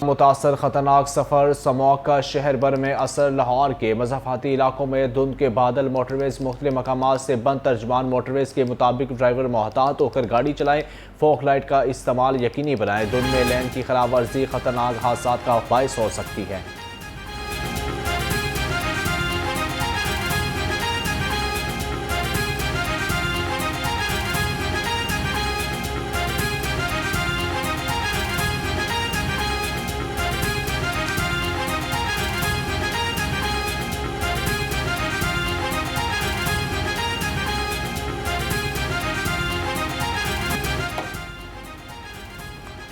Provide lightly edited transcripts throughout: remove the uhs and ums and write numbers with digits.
मुतासर खतरनाक सफर समौका शहर भर में असर। लाहौर के मज़ाफ़ाती इलाकों में धुंध के बादल, मोटरवेज मुख्तलिफ मकामात से बंद। तर्जमान मोटरवेज के मुताबिक ड्राइवर मोहतात होकर गाड़ी चलाएं, फोक लाइट का इस्तेमाल यकीनी बनाएं। धुंध में लेन की खराब वर्जी खतरनाक हादसा का बाइस हो सकती है।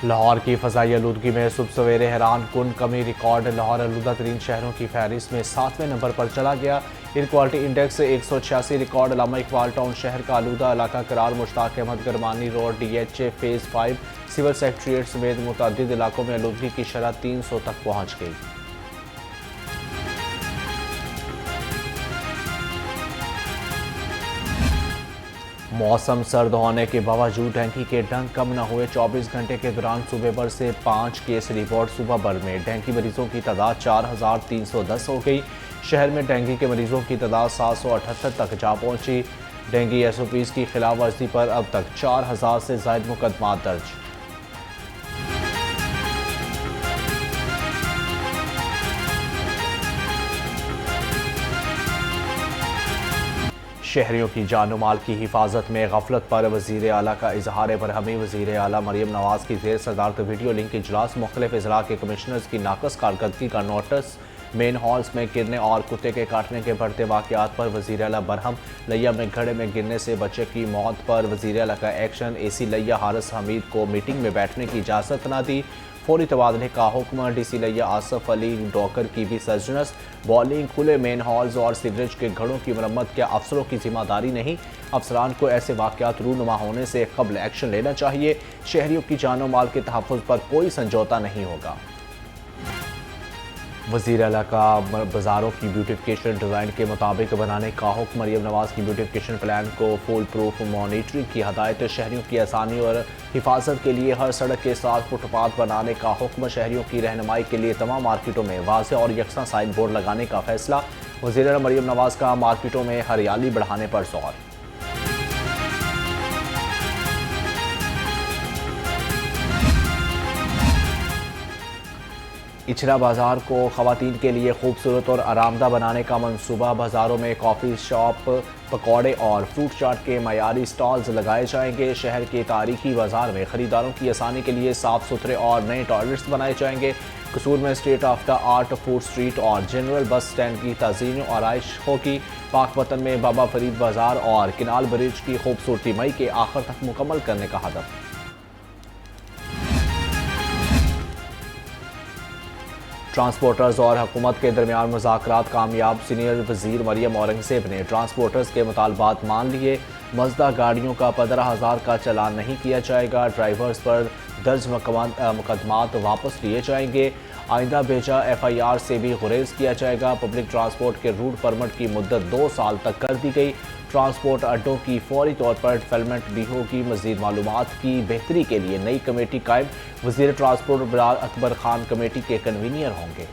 लाहौर की फ़ज़ाई आलूदगी में सुबह सवेरे हैरान कुन कमी रिकॉर्ड। लाहौर आलूदा तरीन शहरों की फहरिस्त में 7वें नंबर पर चला गया। Air quality index 186 record. Allama Iqbal town शहर का आलूदा इलाका करार। Mushtaq Ahmed Gurmani road, DH phase 5, civil secretariat समेत मुतअद्दिद इलाकों में आलूदगी की शरह 300 तक पहुँच गई। मौसम सर्द होने के बावजूद डेंगू के डंक कम न हुए। 24 घंटे के दौरान सूबे भर से 5 केस रिपोर्ट। सूबा भर में डेंगू मरीजों की तादाद 4310 हो गई। शहर में डेंगू के मरीजों की तादाद 778 तक जा पहुंची। डेंगू SOPs की खिलाफ वर्जी पर अब तक 4000 से ज़ायद मुकदमा दर्ज। शहरियों की जान माल की हिफाजत में गफलत पर वज़ीर आला का इजहार बरहमी। वज़ीर आला मरियम नवाज़ की ज़ेर सदारत वीडियो लिंक इजलास। मुख्तलिफ अज़ला के कमिश्नर्स की नाकस कारकर्दगी का नोटिस। मेन हॉल्स में गिरने और कुत्ते के काटने के बढ़ते वाक़यात पर वज़ीर आला बरहम। लिया में घड़े में गिरने से बच्चे की मौत पर वज़ीर आला का एक्शन। AC लिया हारिस हमीद को मीटिंग में बैठने की इजाज़त न दी। फौरी तबादले का हुक्म। DC लिया आसफ अली डॉकर की भी सर्जनस। बॉलिंग खुले मेन हॉल्स और सीवरेज के घड़ों की मरम्मत क्या अफसरों की जिम्मेदारी नहीं? अफसरान को ऐसे वाक़यात रूनुमा होने से कबल एक्शन लेना चाहिए। शहरियों की जान माल के तहफ़्फ़ुज़ पर कोई समझौता नहीं होगा। वज़ीर आला का बाज़ारों की ब्यूटिफिकेशन डिज़ाइन के मुताबिक बनाने का हुक्म। मरियम नवाज़ की ब्यूटिफिकेशन प्लान को फुल प्रूफ मॉनिटरिंग की हदायत। शहरियों की आसानी और हिफाजत के लिए हर सड़क के साथ फुटपाथ बनाने का हुक्म। शहरियों की रहनुमाई के लिए तमाम मार्केटों में वाज़ेह और यकसा साइन बोर्ड लगाने का फैसला। वज़ीर आला मरियम नवाज़ का मार्केटों में हरियाली बढ़ाने पर जोर। इचरा बाज़ार को ख़वातीन के लिए खूबसूरत और आरामदा बनाने का मंसूबा। बाज़ारों में कॉफ़ी शॉप, पकौड़े और फ्रूट चाट के मयारी स्टॉल्स लगाए जाएंगे। शहर के तारीखी बाज़ार में ख़रीदारों की आसानी के लिए साफ़ सुथरे और नए टॉयलेट्स बनाए जाएंगे। कसूर में state of the art food street और जनरल बस स्टैंड की तज़ीन और आइश होगी। पाकपतन में बाबा फरीद बाज़ार और किनाल ब्रिज की खूबसूरती मई के आखिर तक मुकम्मल करने का हदफ। ट्रांसपोर्टर्स और हुकूमत के दरमियान मुज़ाकरात कामयाब। सीनियर वज़ीर मरियम औरंगज़ेब ने ट्रांसपोर्टर्स के मुतालबात मान लिए। मज़दा गाड़ियों का 15,000 का चालान नहीं किया जाएगा। ड्राइवर्स पर दर्ज मुकदमात वापस लिए जाएंगे। आइंदा भेजा FIR से भी गुरेज किया जाएगा। पब्लिक ट्रांसपोर्ट के रूट परमिट की मुद्दत 2 साल तक कर दी गई। ट्रांसपोर्ट अड्डों की फौरी तौर पर डेवलपमेंट भी होगी। मज़ीद मालूमात की बेहतरी के लिए नई कमेटी कायम। वज़ीर ट्रांसपोर्ट बिलाल अकबर खान कमेटी के कन्वीनियर होंगे।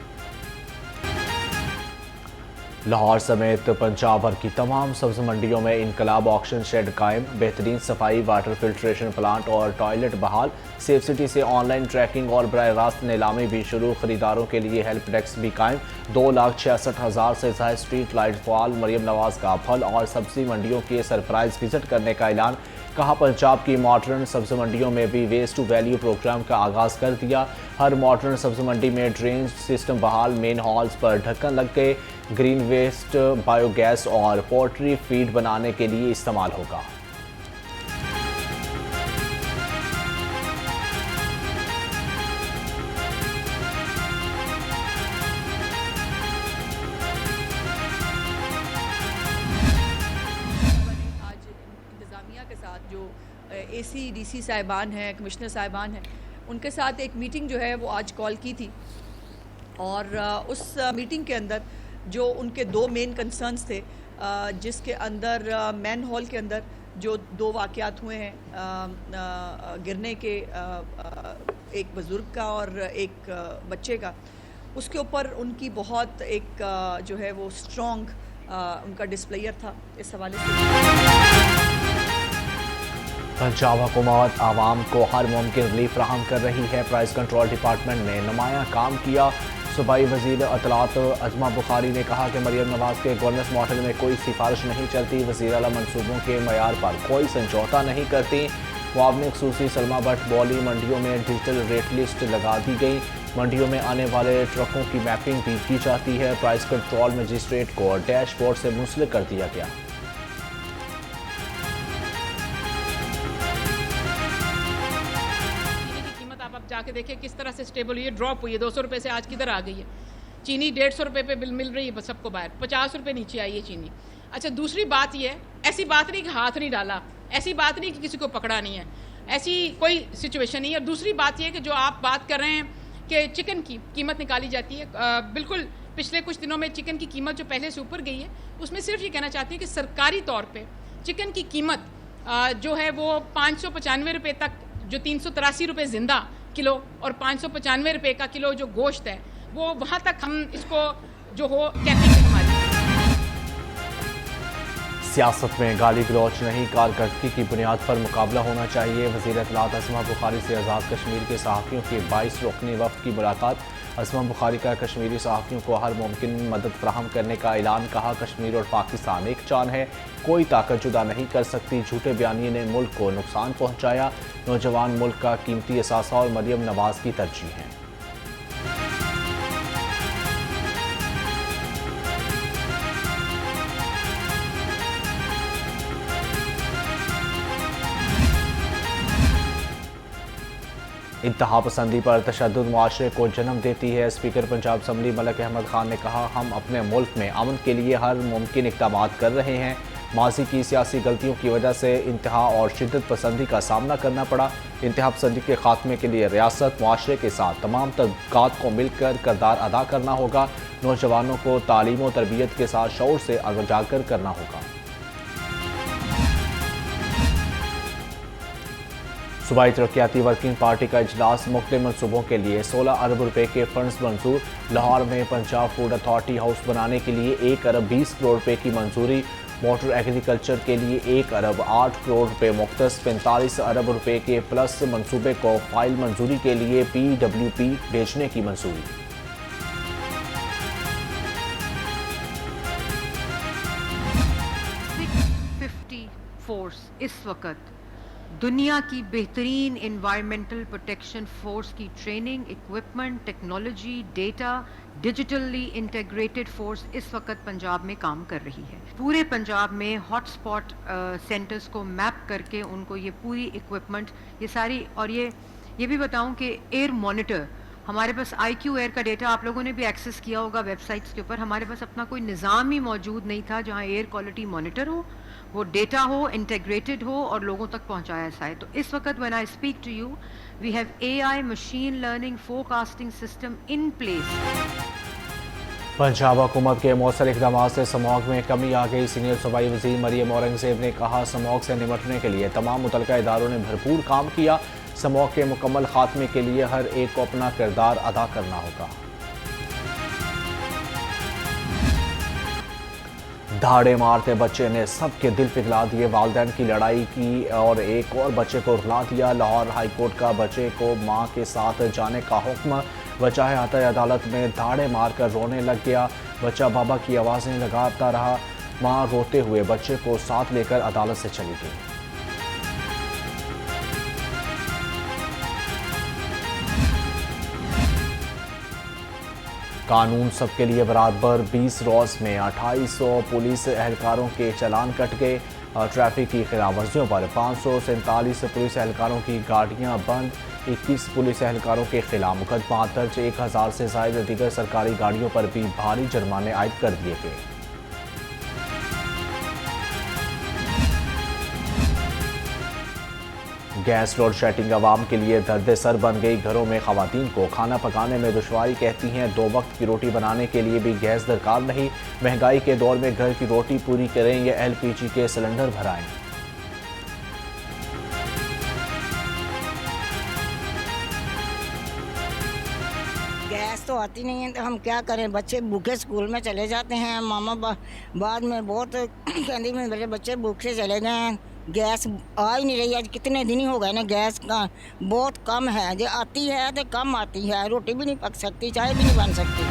लाहौर समेत पंजाब भर की तमाम सब्ज़ मंडियों में इनकलाब ऑक्शन शेड कायम। बेहतरीन सफाई, वाटर फिल्ट्रेशन प्लांट और टॉयलेट बहाल। सेफ सिटी से ऑनलाइन ट्रैकिंग और बराह रास्त नीलामी भी शुरू। खरीदारों के लिए हेल्प डेस्क भी कायम। 2,66,000 से ज़ायद स्ट्रीट लाइट फॉल। मरियम नवाज़ का फल और सब्ज़ी मंडियों के सरप्राइज विजिट करने का ऐलान। कहा पंजाब की मॉडर्न सब्ज़ मंडियों में भी वेस्ट टू वैल्यू प्रोग्राम का आगाज़ कर दिया। हर मॉडर्न सब्ज़ मंडी में ड्रेनेज सिस्टम बहाल। मेन हॉल्स पर ढक्कन लग गए। ग्रीन वेस्ट बायोगैस और पोल्ट्री फीड बनाने के लिए इस्तेमाल होगा। के साथ जो AC DC साहिबान हैं, कमिश्नर साहिबान हैं, उनके साथ एक मीटिंग जो है वो आज कॉल की थी। और उस मीटिंग के अंदर जो उनके 2 मेन कंसर्न्स थे, जिसके अंदर मैन हॉल के अंदर जो 2 वाक़यात हुए हैं गिरने के एक बुज़ुर्ग का और एक बच्चे का, उसके ऊपर उनकी बहुत एक जो है वो स्ट्रॉन्ग उनका डिस्प्लेयर था इस हवाले से। पंजाब हुकूमत आवाम को हर मुमकिन रिलीफ फराहम कर रही है। प्राइस कंट्रोल डिपार्टमेंट ने नुमाया काम किया। सूबाई वजीर अतलात अजमा बुखारी ने कहा कि मरीम नवाज के गवर्नेंस मॉडल में कोई सिफारिश नहीं चलती। वज़ीर आला मनसूबों के मयार पर कोई समझौता नहीं करती। मुआवने खसूसी सलमा भट्ट बौली मंडियों में डिजिटल रेट लिस्ट लगा दी गई। मंडियों में आने वाले ट्रकों की मैपिंग भी की जाती है। प्राइस कंट्रोल मजिस्ट्रेट को डैशबोर्ड से मुंसलिक कर दिया गया। आप जाके देखिए किस तरह से स्टेबल हुई है, ड्रॉप हुई है, 200 रुपये से आज किधर आ गई है। चीनी 150 रुपये पे बिल मिल रही है सबको बाहर, 50 रुपये नीचे आई है चीनी। अच्छा, दूसरी बात ये है, ऐसी बात नहीं कि हाथ नहीं डाला, ऐसी बात नहीं कि किसी को पकड़ा नहीं है, ऐसी कोई सिचुएशन नहीं है। और दूसरी बात ये है कि जो आप बात कर रहे हैं कि चिकन की कीमत निकाली जाती है, बिल्कुल पिछले कुछ दिनों में चिकन की कीमत जो पहले से ऊपर गई है, उसमें सिर्फ ये कहना चाहती हूँ कि सरकारी तौर पर चिकन की कीमत जो है वो 595 रुपये तक, जो 383 रुपये ज़िंदा किलो और 595 रुपये का किलो जो गोश्त है, वो वहाँ तक हम इसको जो हो कैपिंग हमारी। सियासत में गाली गलौच नहीं, कारकर्दगी की बुनियाद पर मुकाबला होना चाहिए। वज़ीर इत्तलात असमा बुखारी से आज़ाद कश्मीर के सहाफ़ियों की 22 रुकनी वफ़द की मुलाकात। असमा बुखारी का कश्मीरी सहाफ़ियों को हर मुमकिन मदद फराहम करने का ऐलान। कहा, कश्मीर और पाकिस्तान एक जान है, कोई ताकत जुदा नहीं कर सकती। झूठे बयानिए ने मुल्क को नुकसान पहुँचाया। नौजवान मुल्क का कीमती असासा और मरीम नवाज की तरजीह है। इंतहा पसंदी पर तशद्दुद मुआशरे को जन्म देती है। स्पीकर पंजाब असम्बली मलिक अहमद खान ने कहा, हम अपने मुल्क में अमन के लिए हर मुमकिन इक़दाम कर रहे हैं। माजी की सियासी गलतियों की वजह से इंतहा और शिद्दत पसंदी का सामना करना पड़ा। इंतहा पसंदी के खात्मे के लिए रियासत मुआशरे के साथ तमाम तबकात को मिलकर किरदार अदा करना होगा। नौजवानों को तालीम और तरबियत के साथ शऊर से उजागर करना होगा। सूबाई तरक्याती वर्किंग पार्टी का इजलास। मुख्तलिफ मनसूबों के लिए 16 अरब रुपए के फंड्स मंजूर। लाहौर में पंजाब फूड अथॉरिटी हाउस बनाने के लिए 1 अरब 20 करोड़ रुपए की मंजूरी। मोटर एग्रीकल्चर के लिए 1 अरब 8 करोड़ रुपए मुख्तस। 45 अरब रुपए के प्लस मंसूबे को फाइल मंजूरी के लिए PWP भेजने की मंजूरी। 650 फोर्स इस वक्त दुनिया की बेहतरीन इन्वायरमेंटल प्रोटेक्शन फोर्स की training, equipment, technology, data, digitally integrated force इस वक्त पंजाब में काम कर रही है। पूरे पंजाब में हॉटस्पॉट सेंटर्स को मैप करके उनको ये पूरी इक्विपमेंट, ये सारी, और ये भी बताऊं कि एयर मॉनिटर, हमारे पास IQ एयर का डेटा आप लोगों ने भी एक्सेस किया होगा वेबसाइट्स के ऊपर। हमारे पास अपना कोई निज़ाम ही मौजूद नहीं था जहां एयर क्वालिटी मॉनिटर हो, वो डेटा हो, इंटीग्रेटेड हो और लोगों तक पहुंचाया जाए। तो इस वक्त when I speak to you, we have AI machine learning forecasting system in place. Punjab हुकूमत के मौसर इक़दाम से स्मॉग में कमी आ गई। सीनियर सूबाई वज़ीर मरीम औरंगज़ेब ने कहा, स्मॉग से निपटने के लिए तमाम मुतल्लिका इदारों ने भरपूर काम किया। स्मॉग के मुकम्मल खात्मे के लिए हर एक को अपना किरदार अदा करना होगा। धाड़े मारते बच्चे ने सबके दिल पिघला दिए। वालिदैन की लड़ाई की और एक और बच्चे को रुला दिया। लाहौर हाई कोर्ट का बच्चे को मां के साथ जाने का हुक्म। बच्चा हाते अदालत में धाड़े मारकर रोने लग गया। बच्चा बाबा की आवाज़ें लगाता रहा। मां रोते हुए बच्चे को साथ लेकर अदालत से चली गई। कानून सबके लिए बराबर। 20 रोज़ में 2800 पुलिस एहलकारों के चालान कट गए। ट्रैफिक की खिलाफवर्जियों पर 547 पुलिस एहलकारों की गाड़ियां बंद। 21 पुलिस एहलकारों के खिलाफ मुकदमा दर्ज। 1000 से ज़ायद दीगर सरकारी गाड़ियों पर भी भारी जुर्माने आयद कर दिए गए। गैस लोड शेडिंग आवाम के लिए दर्द सर बन गई। घरों में खवातीन को खाना पकाने में दुश्वारी, कहती हैं 2 वक्त की रोटी बनाने के लिए भी गैस दरकार नहीं। महंगाई के दौर में घर की रोटी पूरी करें या LPG के सिलेंडर भराएं। गैस तो आती नहीं है तो हम क्या करें, बच्चे भूखे स्कूल में चले जाते हैं। मामा बाद में बहुत कहती मेरे बच्चे भूखे चले गए हैं, गैस आ ही नहीं रही। आज कितने दिन ही हो गए ना, गैस का बहुत कम है, जो आती है तो कम आती है, रोटी भी नहीं पक सकती, चाय भी नहीं बन सकती।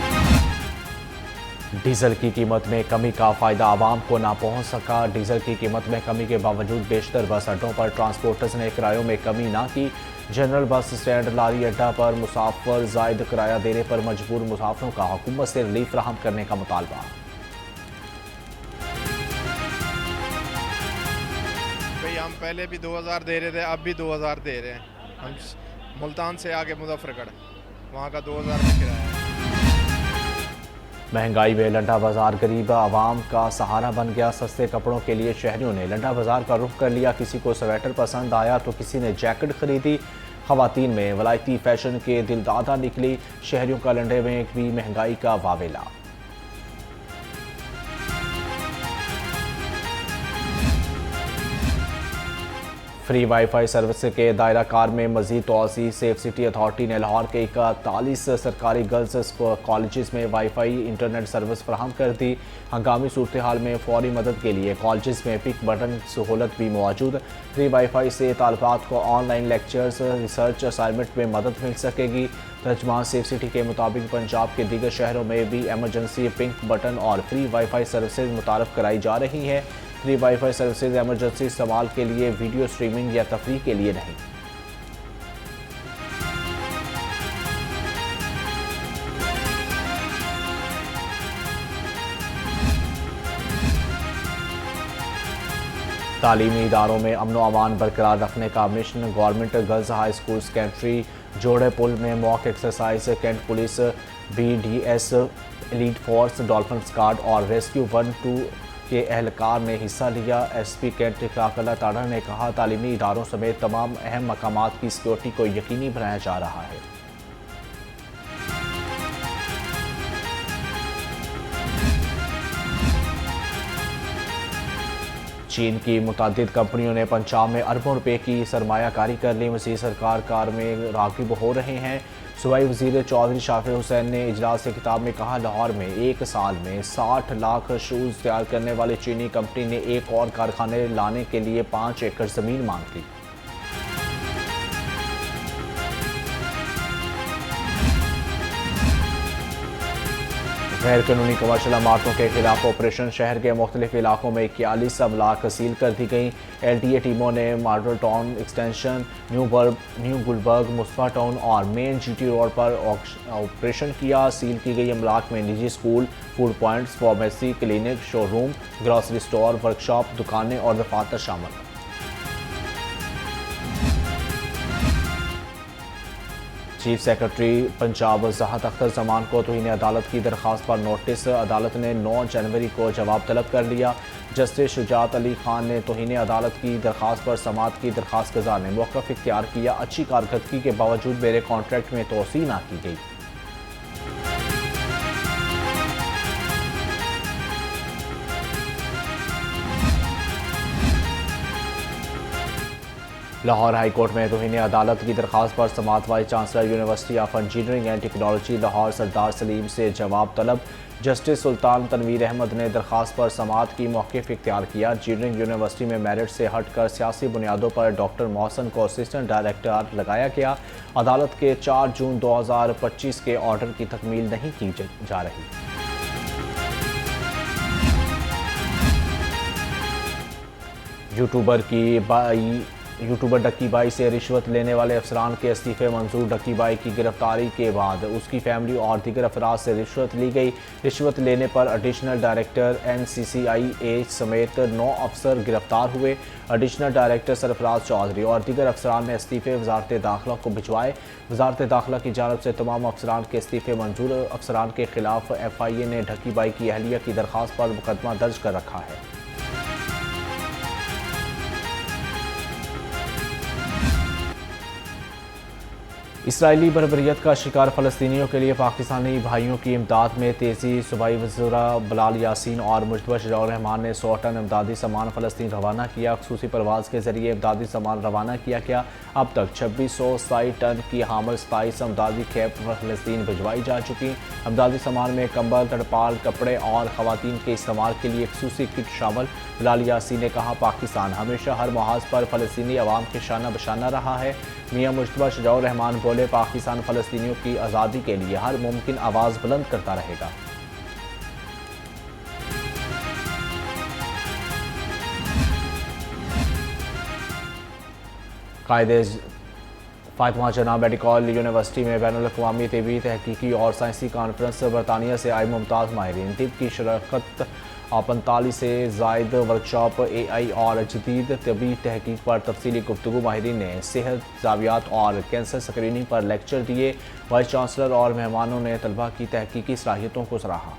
डीजल की कीमत में कमी का फायदा आवाम को ना पहुंच सका। डीजल की कीमत में कमी के बावजूद बेशतर बस अड्डों पर ट्रांसपोर्टर्स ने किरायों में कमी ना की। जनरल बस स्टैंड लारी अड्डा पर मुसाफिर जायद किराया देने पर मजबूर मुसाफिरों का हुकूमत से रिलीफ फराहम करने का मुतालबा। भाई हम पहले भी 2000 दे रहे थे, अब भी 2000 दे रहे हैं। हम मुल्तान से आगे मुजफ्फरगढ़, वहाँ का 2000 का किराया है। महंगाई में लंडा बाजार गरीब आवाम का सहारा बन गया। सस्ते कपड़ों के लिए शहरियों ने लंडा बाजार का रुख कर लिया। किसी को स्वेटर पसंद आया तो किसी ने जैकेट खरीदी। खवातीन में वलायती फैशन के दिलदादा निकली। शहरियों का लंडे में भी महंगाई का वावेला। फ्री वाईफाई सर्विस के दायरा कार में मजीद तोसी। सेफ सिटी अथॉरिटी ने लाहौर के 41 सरकारी गर्ल्स कॉलेजेस में वाईफाई इंटरनेट सर्विस फराहम कर दी। हंगामी सूरत हाल में फौरी मदद के लिए कॉलेजेस में पिक बटन सहूलत भी मौजूद। फ्री वाईफाई से तालिबात को ऑनलाइन लेक्चर्स, रिसर्च असाइनमेंट में मदद मिल सकेगी। तर्जमान सेफ सिटी के मुताबिक पंजाब के दीगर शहरों में भी एमरजेंसी पिंक बटन और फ्री वाईफाई सर्विसेज मुतारफ कराई जा रही हैं। फ्री वाईफाई सर्विसेज एमरजेंसी इस्तेमाल के लिए, वीडियो स्ट्रीमिंग या तफरीह के लिए नहीं। तालीमी इदारों में अमन व अमान बरकरार रखने का मिशन। Government girls high school secondary Jora Pul में mock exercise. Cantt police, BDS, elite force, dolphin squad और रेस्क्यू 1-2 के एहलकार ने हिस्सा लिया। SP कैंट इखलाकुल्लाह ताड़ा ने कहा, तालीमी इदारों समेत तमाम अहम मकामात की सिक्योरिटी को यकीनी बनाया जा रहा है। चीन की मुतादिद कंपनियों ने पंजाब में अरबों रुपए की सरमायाकारी कर ली। मज़ीद सरकार कार में राग़िब हो रहे हैं। सूबाई वज़ीर चौधरी शाफिर हुसैन ने इजलास से खिताब में कहा, लाहौर में एक साल में 60 लाख शूज़ तैयार करने वाली चीनी कंपनी ने एक और कारखाने लाने के लिए 5 एकड़ ज़मीन मांग ली। गैर कानूनी कमर्शल इमारतों के खिलाफ ऑपरेशन। शहर के मुख्तलिफ इलाकों में 41 अमलाक सील कर दी गई। LTA टीमों ने model town extension, new Gulberg, Mustafa town और मेन GT रोड पर ऑपरेशन किया। सील की गई अमलाक में निजी school, food points, pharmacy, clinic, showroom, grocery store, workshop, दुकानें और दफातर शामिल। चीफ सेक्रेटरी पंजाब ज़ाहद अख्तर जमान को तौहीन अदालत की दरख्वास्त पर नोटिस। अदालत ने 9 जनवरी को जवाब तलब कर लिया। जस्टिस शुजात अली खान ने तौहीन अदालत की दरख्वास्त पर समाअत की दरख्वास्त गुजार ने मौक़िफ़ इख्तियार किया। अच्छी कारकर्दगी के बावजूद मेरे कॉन्ट्रैक्ट में तोसी ना की गई। लाहौर हाई कोर्ट में तौहीन अदालत की दरख्वास्त पर समाअत। Vice chancellor university of engineering and technology Lahore Sardar Saleem से जवाब तलब। जस्टिस सुल्तान तनवीर अहमद ने दरख्वास्त पर समाअत की मौक़िफ़ इख्तियार किया। इंजीनियरिंग यूनिवर्सिटी में मेरिट से हटकर सियासी बुनियादों पर डॉक्टर मोहसन को असिस्टेंट डायरेक्टर लगाया गया। अदालत के 4 जून 2025 के ऑर्डर की तकमील नहीं की जा रही। यूट्यूबर डक्की बाई से रिश्वत लेने वाले अफसरान के इस्तीफ़े मंजूर। डक्की बाई की गिरफ्तारी के बाद उसकी फैमिली और दीगर अफराद से रिश्वत ली गई। रिश्वत लेने पर एडिशनल डायरेक्टर NCCIA समेत 9 अफसर गिरफ्तार हुए। एडिशनल डायरेक्टर सरफराज चौधरी और दीगर अफसरान ने इस्तीफ़े वजारत दाखिला को भिजवाए। वजारत दाखिला की जानब से तमाम अफसरान के इस्तीफ़े मंजूर। अफसरान के खिलाफ FIA ने डक्की बाई की अहलिया की दरख्वास्त पर मुकदमा दर्ज कर रखा है। इसराइली बर्बरियत का शिकार फ़लस्तीनियों के लिए पाकिस्तानी भाइयों की इमदाद में तेज़ी। सूबाई वज़ीरा बिलाल यासीन और मुश्तबा शजाउर रहमान ने 100 टन इमदादी सामान फ़लस्तीन रवाना किया। ख़ुसूसी परवाज़ के ज़रिए इमदादी सामान रवाना किया गया। अब तक 2660 टन की हामल 27 इमदादी खेप फ़लस्तीन भिजवाई जा चुकी। इमदादी सामान में कंबल, तड़पाल, कपड़े और ख़वातीन के इस्तेमाल के लिए ख़ुसूसी किट शामिल। बिलाल यासीन ने कहा, पाकिस्तान हमेशा हर महाज पर फ़लस्तीनी अवाम के शाना बशाना रहा है। मियाँ मुश्तबा शजाउर रहमान बोले, पाकिस्तान फ़लस्तीनियों की आज़ादी के लिए हर मुमकिन आवाज़ बुलंद करता रहेगा। कायदे फातिमा जना मेडिकल यूनिवर्सिटी में बैनुल-अक़वामी तिब्बी तहकीकी और साइंसी कॉन्फ्रेंस। बरतानिया से आए मुमताज़ माहिरीन तिब की शिरकत। 45 से ज़ायद वर्कशॉप, AI और जदीद तबी तहकीक पर तफसीली गुफ्तगू। माहिरीन ने सेहत ज़ावियात और कैंसर स्क्रीनिंग पर लेक्चर दिए। वाइस चांसलर और मेहमानों ने तलबा की तहकीकी सलाहियतों को सराहा।